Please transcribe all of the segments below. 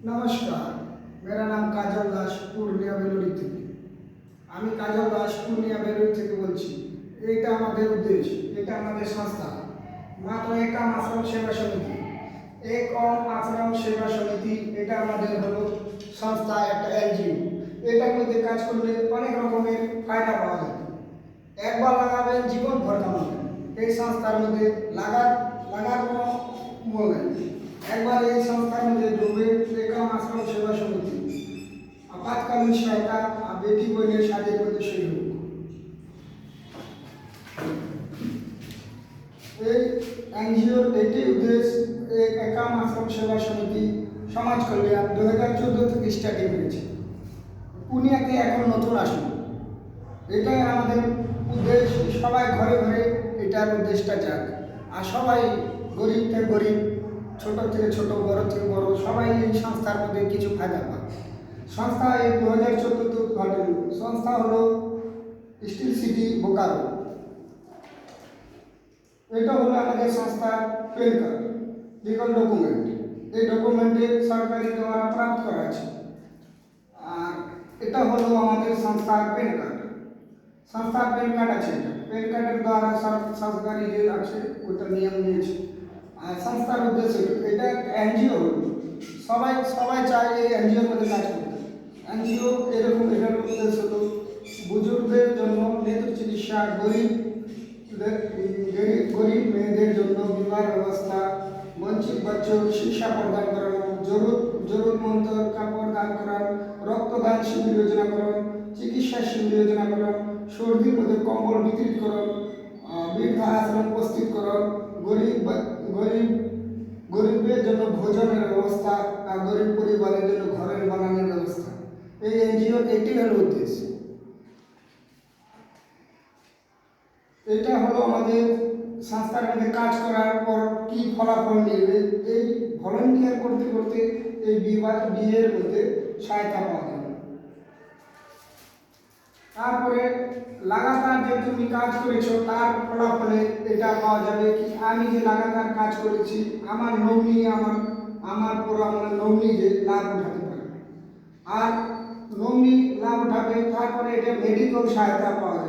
नमस्कार, मेरा नाम काजल दास पूर्णिया बेलुड़ी থেকে। আমি কাজল দাস পূর্ণিয়া বেলুড়ি থেকে বলছি। এটা আমাদের উদ্দেশ্য, এটা আমাদের সংস্থা মাত্র একাম আশ্রম সেবা সমিতি। একম আশ্রম সেবা সমিতি এটা আমাদের হলো সংস্থা, একটা এনজিও। এটার মধ্যে কাজ করলে অনেক রকমের ফায়দা পাওয়া যায়। একবার লাগাবেন জীবন ভর কামাবেন। এই সংস্থার মধ্যে লাগার কোনো মূল্য নেই। একবার এই संस्थार मध्य ढुकबे एकम आश्रम सेवा समिति आपातकालीन सहायता और बेटी बहन शादी मध्य सहयोग एनजिओर एटी उद्देश्य एक एकम आश्रम सेवा समिति समाज कल्याण 2014 থেকে স্টার্টিং হয়েছে। পুনিয়াতে এখন নতুন আসলো। এটাই আমাদের উদ্দেশ্য, সবাই ঘরে ঘরে এটার উদ্দেশ্যটা যাক আর সবাই গরিব থেকে গরিব, ছোট থেকে ছোট, বড় থেকে বড় সবাই এই সংস্থার মধ্যে কিছু ফায়দা পায়। সংস্থা এই 2014 উদ্ঘাটন। সংস্থা হলো স্টিল সিটি বোকারো। এটা হলো আমাদের সংস্থার প্যান কার্ড, লিগাল ডকুমেন্ট। এই ডকুমেন্টে সরকারি দ্বারা প্রাপ্ত করা আছে। আর এটা হলো আমাদের সংস্থার প্যান কার্ড। সংস্থার প্যান কার্ড আছে। প্যান কার্ডের দ্বারা সরকারি যে আছে ওটা নিয়ম নিয়েছে। আর সংস্থার উদ্দেশ্য এটা এনজিও, সবাই সবাই চায় এই এনজিওর মধ্যে কাজ করতে। এনজিও এরকম এটার উদ্দেশ্য হলো বুজুর্গদের জন্য নেত্র চিকিৎসা, গরিব মেয়েদের জন্য বিবাহ ব্যবস্থা, বঞ্চিত বাচ্চা শিক্ষা প্রদান করানো, জরুরতমন্দ কাপড় দান করানো, রক্তদান শিবির যোজনা করানো, চিকিৎসা শিবির যোজনা করানো, সর্দির মধ্যে কম্বল বিতরিত করানো, বৃদ্ধা আশ্রম প্রস্তুত করানো, গরিবদের জন্য ভোজনের ব্যবস্থা আর গরিব পরিবারের জন্য ঘরের বানানোর ব্যবস্থা। এই এনজিওর এটি হলো উদ্দেশ্য। এটা হলো আমাদের সংস্থার মধ্যে কাজ করার পর কি ফলাফল মিলবে। এই ভলেন্টিয়ার করতে করতে এই বিয়ের মধ্যে সহায়তা পাওয়া যাবে। তারপরে লাগাতার যে তুমি কাজ করেছো তার ফলাফলে এটা পাওয়া যাবে কি আমি যে লাগাতার কাজ করেছি আমার নমিনি আমার পর আমার নমিনি যে লাভ উঠাতে পারবে। আর নমিনি লাভ উঠাবে, তারপরে এটা মেডিকেল সহায়তা পাওয়া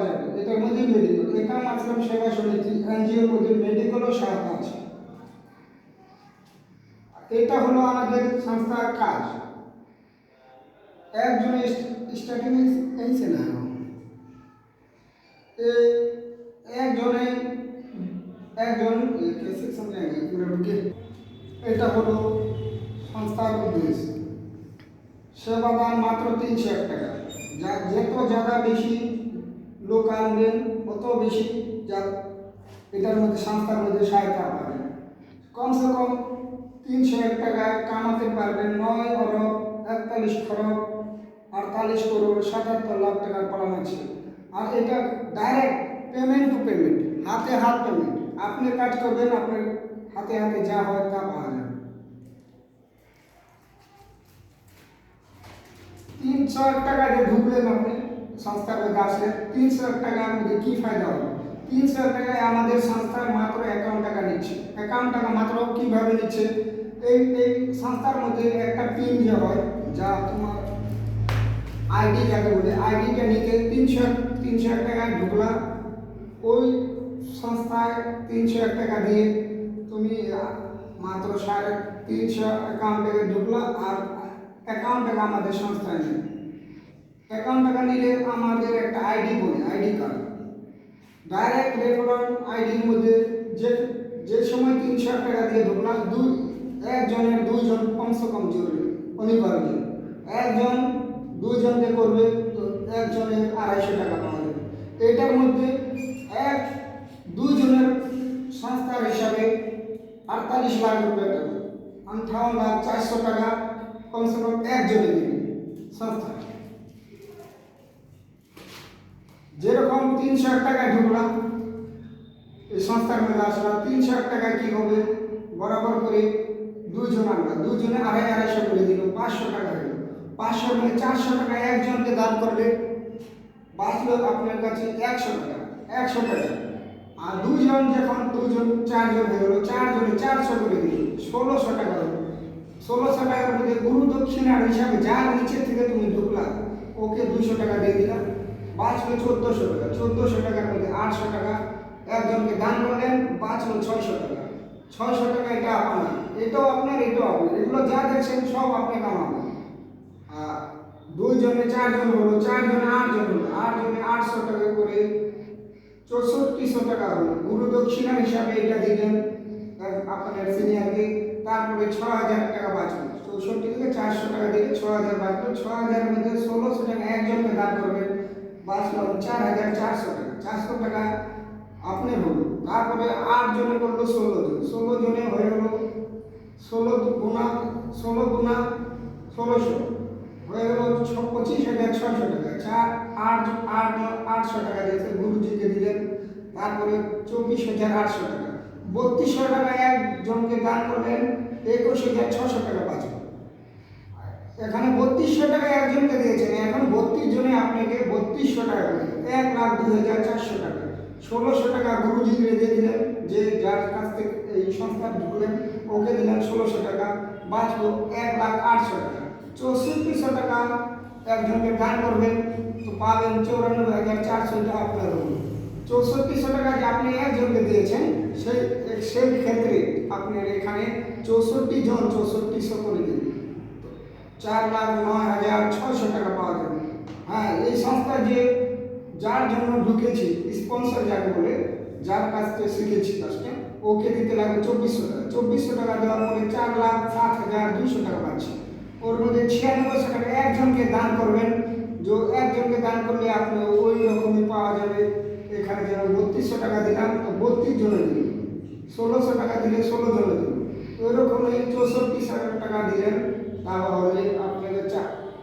যাবে। এটার মধ্যে মেডিকেল একম আশ্রম সেবা সমিতি এনজিওর মধ্যে মেডিকেলও সহায়তা আছে। এটা হলো আমাদের সংস্থার কাজ। একজন স্টার্টিং ऐसे ना একজন कैसे समझाएंगे पूरा रुके। এটা হলো সংস্থার উদ্দেশ্য। সেবাদান মাত্র 301 টাকা। যত ज़्यादा বেশি লোক আনবেন তত বেশি এটার মধ্যে সংস্থার মধ্যে সহায়তা পাবেন। কমসে কম 301 টাকায় কামাতে পারবেন 9 অরব 41 খরব 48 करोड़ 77 लाख টাকার প্ল্যান আছে। আর এটা ডাইরেক্ট পেমেন্ট টু পেমেন্ট, হাতে হাত পেমেন্ট। আপনি কাজ করবেন, আপনার হাতে হাতে যা হয় তা পাওয়া যাবে। 301 টাকা দিয়ে ঢুকলেন আপনি সংস্থার মধ্যে আসলেন। 301 টাকার মধ্যে কি ফায়দা হবে? 301 টাকায় আমাদের সংস্থার মাত্র 51 টাকা নিচ্ছে। 51 টাকা মাত্র কিভাবে নিচ্ছে? এই সংস্থার মধ্যে একটা পিন যে হয়, যা তোমার आईडी যাকে বলে, আইডিটা নিতে 301 টাকায় ঢুকলা। ওই সংস্থায় 301 টাকা দিয়ে তুমি মাত্র 350 অ্যাকাউন্টে ঢুকলা। আর 51 টাকা আমাদের সংস্থায় নেই। 51 টাকা নিলে আমাদের একটা আইডি বলে, আইডি কার্ড ডাইরেক্ট রেফারেল আইডির মধ্যে যে সময় 301 টাকা দিয়ে ঢুকলা, একজনের 2 জন কমসে কম জরুরি অনিবার্য। একজন 2 জনকে করবে তো একজনের 250 টাকা পাওয়া যাবে। এটার মধ্যে 2 জনের সংস্থার হিসাবে 48 লাখ রুপিয়া টাকা, 58,400 টাকা কমসে কম একজনে দেবে সংস্থা। যেরকম 301 টাকায় ঢুকলাম এই সংস্থার মধ্যে আসলাম, 301 টাকায় কী হবে বরাবর করে 2 জন আনলাম, 2 জনে 250 করে দিল, 500 টাকা হলো। 500 में 400 টাকা একজনকে দান করলে বাঁচলো আপনার কাছে 100 টাকা। আর 2 জন যখন 4 জন হয়ে গেল, 4 জনে 400 করে দিল, 1600 টাকা হলো। 1600 টাকার মধ্যে গুরু দক্ষিণার হিসাবে যার নিচে থেকে তুমি ঢুকলা ওকে 200 টাকা দিয়ে দিলাম, বাঁচলো 1400 টাকা। 1400 টাকার মধ্যে 800 টাকা একজনকে দান করলেন, বাঁচলো 600 টাকা। 600 টাকা এটা আপনার, এটাও আপনার, এটাও আপনার, এগুলো যা দেখছেন সব আপনি কামাবেন। আর 2 জনে 4 জন হলো, 4 জনে 8 জন হলো, 8 জনে 800 টাকা করে 6400 টাকা হলো। গুরু দক্ষিণার হিসাবে এটা দিলেন আপনার সিনিয়রকে, তারপরে 6000 টাকা বাঁচলো। 64 থেকে 400 টাকা দিলে 6000 বাঁচলো। 6000 এর মধ্যে 1600 টাকা একজনকে দান করবেন, বাঁচলো 4400 টাকা। 400 টাকা আপনার হলো। তারপরে 8 জনে করলো 16 জন, 16 জনে হয়ে গেল 16 গুণা 1600 হয়ে গেল 25,600 টাকা। 800 টাকা দিয়েছে গুরুজিকে দিলেন, তারপরে 24,800 টাকা। 3200 টাকা একজনকে দান করলেন, 21,600 টাকা বাঁচল। এখানে 3200 টাকা একজনকে দিয়েছেন, এখন 32 জনে আপনাকে 3200 টাকা করে 1,02,400 টাকা। 1600 টাকা গুরুজিকে দিয়ে দিলেন, যে যার কাছ থেকে এই সংস্থা ঢুকলেন ওকে দিলেন 1600 টাকা, বাঁচলো 1,08,000 টাকা। 6400 টাকা একজনকে দান করবেন তো পাবেন 94,400 টাকা আপনার হলো। 6400 টাকা যে আপনি একজনকে দিয়েছেন সেই ক্ষেত্রে আপনার এখানে 64 জন 6400 করে দিন, 4,09,600 টাকা পাওয়া যাবে। হ্যাঁ, এই সংস্থা যে যার জন্য ঢুকেছি, স্পন্সর যাকে বলে, যার কাছ থেকে শিখেছি কাজটা, ওকে দিতে লাগবে 2400 টাকা। 2400 টাকা দেওয়ার পরে 4,07,200 টাকা পাচ্ছি। ওর মধ্যে 9600 টাকা একজনকে দান করবেন, যে একজনকে দান করলে আপনি ওই রকমই পাওয়া যাবে। এখানে যেন 3200 টাকা দিলাম তো 32 জনে দিল, 1600 টাকা দিলে 16 জনে দিল, ওই রকমই 64,000 টাকা দিলেন, তাহলে আপনাকে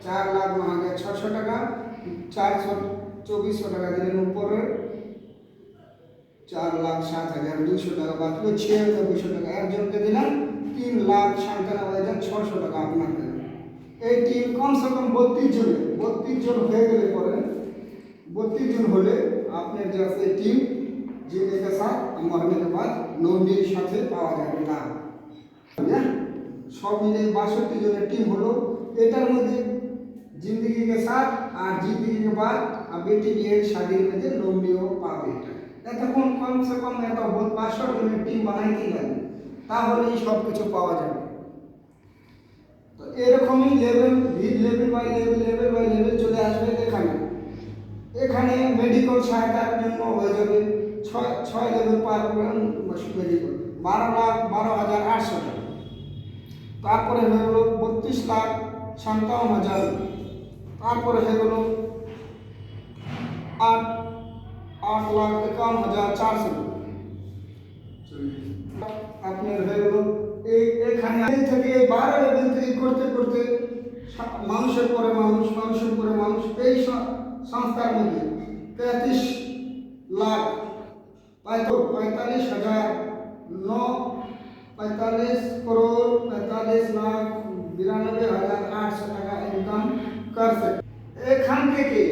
4,09,600 টাকা। 2400 টাকা দিলেন উপরে, 4,07,200 টাকা বাঁচলো। 9600 টাকা একজনকে দিলাম, 3,97,600 টাকা আপনার দেবেন। এই টিম কমসে কম 32 জনে, 32 জন হয়ে গেলে পরে 32 জন হলে আপনার जैसे टीम जीने के साथ मरने के बाद नौकरी साथे पाওয়া যাবে না। সব মিলে 62 জনের টিম হলো। এটার মধ্যে जिंदगी के साथ আর जिंदगी के बाद আর বেটি বিয়ের শাদীর মধ্যে নৌকরিও পাবে। এটা কমসে কম এত 500 জনের টিম বানাইতে লাগে, তাহলে এই সব কিছু পাওয়া যাবে। তো এরকমই লেভেল বাই লেভেল চলে আসবে। এখানে মেডিকেল সহায়তার জন্য হয়ে যাবে 6 লেভেল পার করবেন মেডিকেল, 12,12,800 টাকা। তারপরে হয়ে গেল 32,57,000। তারপরে হয়ে গেল 8,51,400 আপনার হয়ে গেল। এখানে থেকে 12 লেভেল থেকে করতে করতে মানুষের পরে মানুষ এই সংস্থার মধ্যে 33 লাখ 45 करोड़ 45,92,800 টাকা ইনকাম করছে। এখান থেকে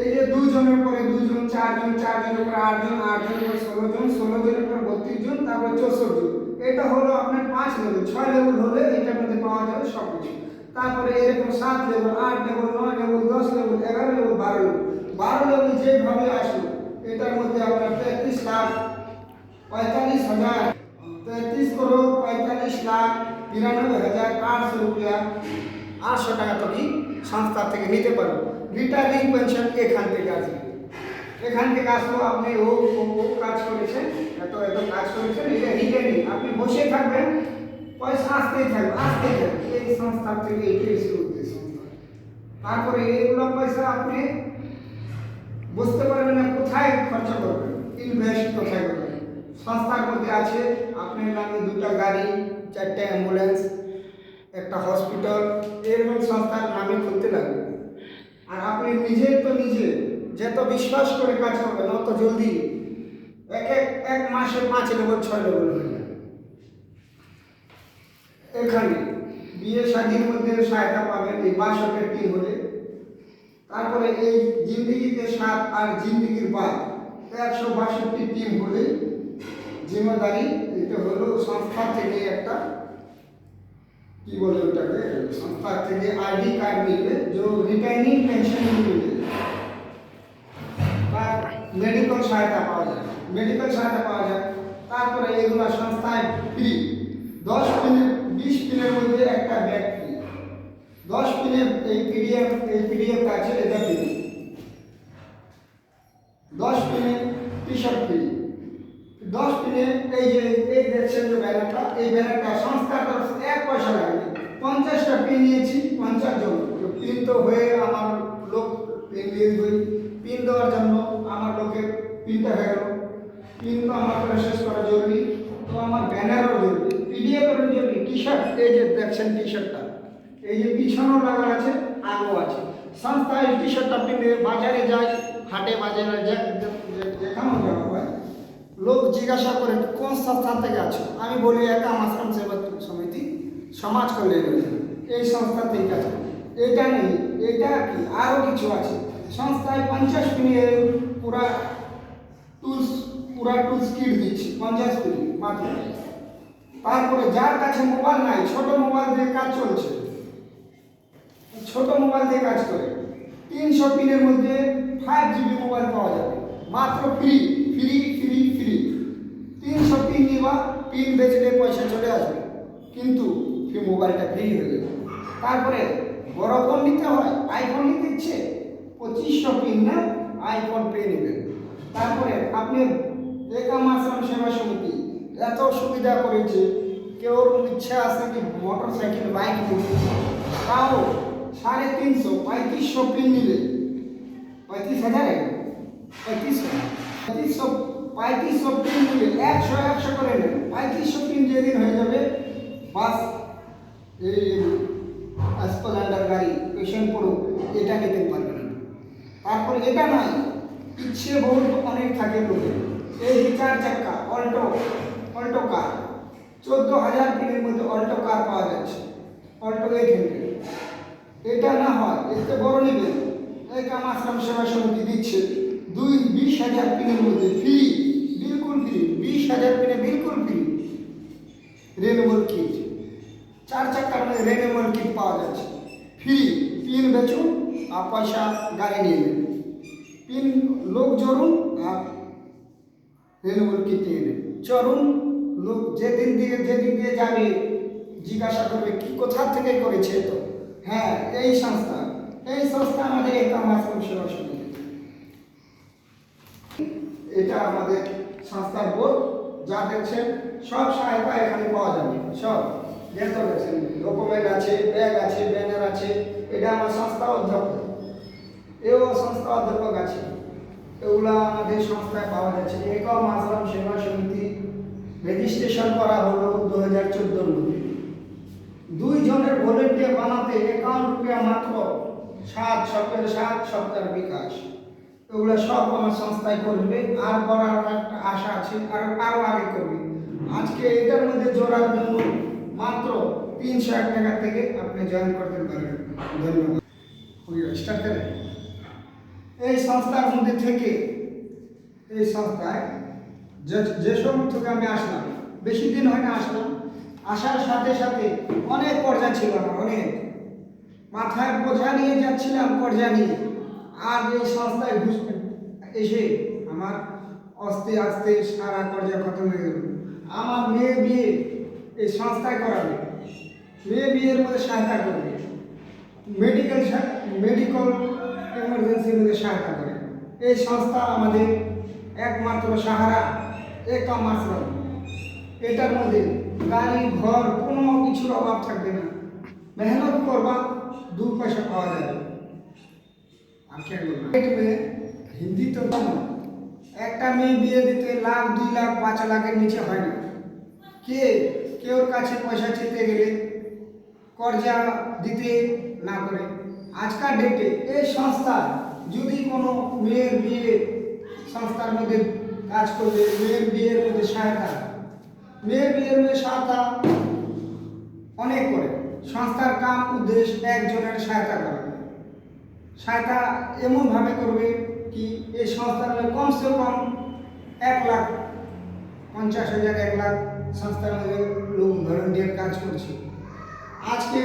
এই যে 2 জনের পরে 2 জন, 4 জন, 4 জনের পরে 8 জন, 8 জনের পরে 16 জন, 16 জনের পরে 32 জন, তারপরে 64 জন। এটা হলো আপনার 5 লেভেল। 6 লেভেল হলে এটার মধ্যে পাওয়া যাবে সব কিছু। তারপরে এরকম 7 level, 8 level, 9 level, 10 level, 11 level, 12 level. 12 level যেভাবে আসলো এটার মধ্যে আপনার 33,45,000 33 करोड़ 45,92,800 रुपया 800 টাকা তুমি সংস্থা থেকে নিতে পারো। রিটায়ারিং পেনশন এখান থেকে আসবে। এখান থেকে আসলো আপনি ও কাজ করেছেন, এত কাজ করেছেন, এটা রিটায়ারিং। আপনি বসে থাকবেন, পয়সা আসতেই থাকবে। এই সংস্থা থেকে এটাই শুরু উদ্দেশ্য। তারপরে এইগুলো পয়সা আপনি বুঝতে পারবেন না কোথায় খরচা করবেন, ইনভেস্ট কোথায় করবেন। সংস্থার মধ্যে আছে আপনার নামে 2টা গাড়ি, 4টা অ্যাম্বুলেন্স, একটা হসপিটাল, এরকম সংস্থার নামে খুলতে লাগবে। আর আপনি নিজে যত বিশ্বাস করে কাজ করবেন অত জলদি এক মাসে 5 লেভেল 6 লেভেল হয়ে যাবে। এখানে বিয়ে শাদীর মধ্যে সহায়তা পাবেন এই 62 টিম হলে। তারপরে এই জিন্দগিকে সাথ আর জিন্দগির বাদ 162 টিম হলে জিম্মেদারি, এটা হলো সংস্থা থেকে একটা কি বলে ওটাকে, সংস্থা থেকে আইডি কার্ড মিলবে, যে রিটার্নিং পেনশন মিলবে, বা মেডিকেল সহায়তা পাওয়া যায়, মেডিকেল সহায়তা পাওয়া যায়। তারপরে এগুলো সংস্থায় ফ্রি, 20 পিনের মধ্যে একটা ব্যাগ ফ্রি, 10 পিনের এই পিডিএফ আছে এটা ফ্রি, 10 পিনে টি শার্ট ফ্রি, 10 পিনে এই দেখছেন যে ব্যানারটা, এই ব্যানারটা সংস্থার তরফ থেকে 1 পয়সা লাগবে। 50টা পিন নিয়েছি, 50 জন পিন তো হয়ে আমার লোক পিন দিয়ে দিই, পিন দেওয়ার জন্য আমার লোকের পিনটা হয়ে গেল, পিন তো আমার প্রসেস করা জরুরি, তো আমার ব্যানারও জরুরি, পিডিএফেরও জরুরি, টি শার্ট এই যে দেখছেন টি শার্টটা, এই যে পিছনও লাগা আছে, আগেও আছে। সংস্থা এই টি শার্টটা পিনে বাজারে যায়, হাটে বাজারে যেখানেও যাওয়া হয়, লোক জিজ্ঞাসা করে কোন সংস্থা থেকে আছো, আমি বলি একাম আশ্রম সেবা সমিতি সমাজ কল্যাণ যোজনা, এই সংস্থা থেকে আছে। এটা নেই, এটা কি আরও কিছু আছে সংস্থায়। 50 পিনের পুরা টুলস কিট দিচ্ছি, 50 পিন মাত্র। তারপরে যার কাছে মোবাইল নাই, ছোট মোবাইল দিয়ে কাজ চলছে, ছোট মোবাইল দিয়ে কাজ করে, 300 পিনের মধ্যে 5 GB মোবাইল পাওয়া যাবে, মাত্র free free free free. 300 pin নিবা, পিন বেচলে পয়সা চলে আসবে, কিন্তু মোবাইলটা ফ্রি হয়ে যাবে। তারপরে বড় ফোন নিতে হয়, আইফোন নিতে ইচ্ছে, 2500 পিন না আইফোন পেয়ে নেবেন। তারপরে আপনি একাম আশ্রম সেবা সমিতি এত সুবিধা করেছে, কেউ ইচ্ছা আছে কি মোটর সাইকেল বাইক নিতে, তাও 350 3500 পিন নিলে 35,000 3500 পিন নিলে 100 করে নেন, 3500 পিন যেদিন হয়ে যাবে বাস এই হাসপাতাল গাড়ি পেশেন্ট পড়ো এটা নিতে পারবে না। তারপর এটা নাই, ইচ্ছে বহুত অনেক থাকে লোকের, এই 4 চাক্কা অল্টো কার 14,000 পিনের মধ্যে অল্টো কার পাওয়া যাচ্ছে, অল্টো 800। এটা না হয় এতে বড় নেবেন, একাম আশ্রম সেবা সমিতি দিচ্ছে 20,000 পিনের মধ্যে ফ্রি, বিলকুল ফ্রি, 20,000 পিনে বিলকুল ফ্রি রেনুয়াল কিট, 4 চাকার মধ্যে রেনুয়াল কিট পাওয়া যাচ্ছে ফ্রি। পিন বেচুন আর পয়সা গাড়ি নিয়ে নেন, পিন লোক জড়ুন আর রেনুয়াল কিট নিয়ে নেন, চড়ুন। লোক যেদিন দিয়ে যাবে জিজ্ঞাসা করবে কি কোথা থেকে করেছে, তো হ্যাঁ এই সংস্থা আমাদের একাম আশ্রম সেবা সমিতি, এটা আমাদের সংস্থার বোর্ড। যা দেখছেন সব সহায়তা এখানে পাওয়া যাবে, সব যেহেতু দেখছেন ডকুমেন্ট আছে, ব্যাগ আছে, ব্যানার আছে, এটা আমার সংস্থা অধ্যক্ষ, এও সংস্থা অধ্যক্ষ আছে, এগুলা আমাদের সংস্থায় পাওয়া যাচ্ছে। একাম আশ্রম সেবা সমিতি রেজিস্ট্রেশন করা হলো 2014 মধ্যে। 2 জনের ভলেন্টিয়ার বানাতে 51 রুপিয়া মাত্র, 7 সপ্তাহের বিকাশ, এগুলো সব আমার সংস্থায় করবে। আর করার একটা আশা আছে, আরও আগে করবে। আজকে এটার মধ্যে জোড়ার জন্য মাত্র 301 টাকা থেকে আপনি জয়েন করতে পারবেন। ধন্যবাদ। স্টার্ট করেন। এই সংস্থার মধ্যে থেকে, এই সংস্থায় যে সময় থেকে আমি আসলাম, বেশি দিন হয় না আসলাম, আসার সাথে সাথে অনেক কর্জা ছিল আমার, অনেক মাথায় বোঝা নিয়ে যাচ্ছিলাম, কর্জা নিয়ে। আর এই সংস্থায় এসে আমার আস্তে আস্তে সারা কর্জা খতম হয়ে গেল। আমার মেয়ে বিয়ে এই সংস্থায় করাবে, মেয়ে বিয়ের মধ্যে সহায়তা করবে, মেডিকেল এমার্জেন্সির মধ্যে সহায়তা করে। এই সংস্থা আমাদের একমাত্র সাহারা, একাম আশ্রম। এটার মধ্যে গাড়ি ঘর কোনো কিছুর অভাব থাকবে না, মেহনত করবা 2 পয়সা পাওয়া যাবে। আর কে বলবো, হিন্দি তো একটা মেয়ে বিয়ে দিতে 1 লাখ 2 লাখ 5 লাখের নিচে হয় না। কেউর কাছে পয়সা চেতে গেলে কর্জা দিতে না করে, আজকাল ডেটে এই সংস্থা যদি কোনো মেয়ের বিয়ে সংস্থার মধ্যে কাজ করলে, মেয়ের বিয়ের মধ্যে সহায়তা অনেক করে। সংস্থার কাম উদ্দেশ্য একজনের সহায়তা করা, সহায়তা এমনভাবে করবে কি এই সংস্থার কমসে কম 1,50,000 1 লাখ সংস্থার মধ্যে লোক ভলেন্টিয়ার কাজ করছে। আজকে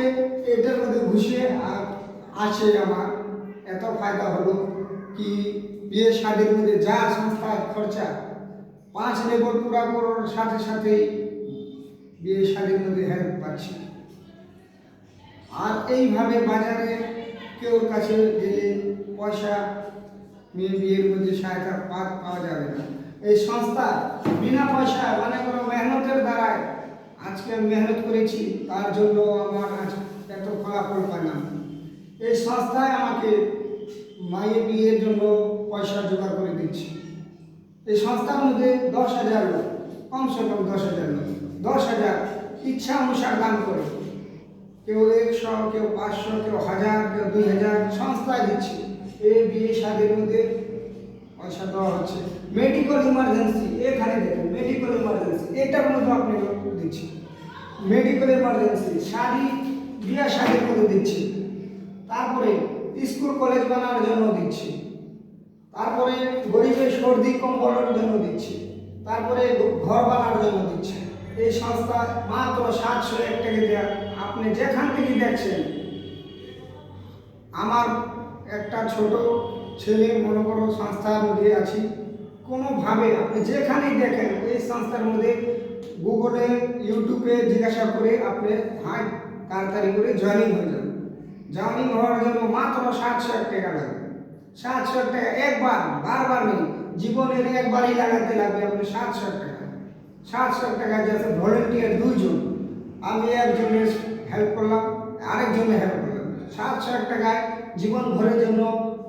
এটার মধ্যে ঘুষে আছে আমার এত ফায়দা হলো কি বিয়ে শাদীর মধ্যে যা সংস্থার খরচা 5 লেবর পুরা করার সাথে সাথেই বিয়ে শাদীর মধ্যে হেল্প পাচ্ছি। আর এইভাবে বাজারে কেউর কাছে গেলে পয়সা মেয়ে বিয়ের মধ্যে সহায়তা পাওয়া যাবে না। এই সংস্থা বিনা পয়সা মানে কোনো মেহনতের দ্বারায় আজকে আমি মেহনত করেছি, তার জন্য আমার আজ এত ফলাফল পেলাম। এই সংস্থায় আমাকে মায়ের বিয়ের জন্য পয়সা জোগাড় করে দিচ্ছে। এই সংস্থার মধ্যে 10,000 লোক, কমসে কম 10,000 লোক, 10,000 ইচ্ছা অনুসার দান করে, কেউ 100, কেউ 500, কেউ 1000, কেউ 2000 সংস্থায় দিচ্ছে। এই বিয়ে শাদীর মধ্যে পয়সা দেওয়া হচ্ছে। মেডিকেল ইমার্জেন্সি, এখানে দেখুন মেডিকেল ইমার্জেন্সি, এটার মধ্যে আপনি দিচ্ছি। মেডিকেল ইমার্জেন্সি শাদী বিয়ে শাদীর মধ্যে দিচ্ছে। তারপরে স্কুল কলেজ বানানোর জন্য দিচ্ছে। তারপরে গরিবের সর্দি কম্বলের জন্য দিচ্ছে। তারপরে ঘর বানানোর জন্য দিচ্ছে। এই সংস্থা মাত্র 701 টাকা দেওয়া। আপনি যেখান থেকে দেখছেন, আমার একটা ছোট ছেলে মনে করো সংস্থার মধ্যে আছি, কোনোভাবে আপনি যেখানেই দেখেন এই সংস্থার মধ্যে গুগলে ইউটিউবে জিজ্ঞাসা করে আপনি তাড়াতাড়ি করে জয়েনিং হয়ে যান। জয়েনিং হওয়ার জন্য মাত্র 701 টাকা লাগবে। 701 টাকা একবার, বারবার নেই, জীবনের একবারই লাগাতে লাগবে আপনি 701 টাকা। 701 টাকা যাচ্ছে ভলেন্টিয়ার 2 জন, আমি একজনের হেল্প করলাম, আরেকজনের হেল্প করলাম। 701 টাকায় জীবন ভরের জন্য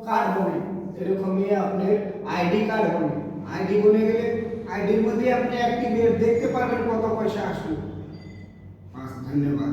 কার্ড বনে, এরকমই আপনার আইডি কার্ড বনে। আইডি বনে গেলে আইডির মধ্যে আপনি অ্যাক্টিভেট দেখতে পারবেন কত পয়সা আসলো। ধন্যবাদ।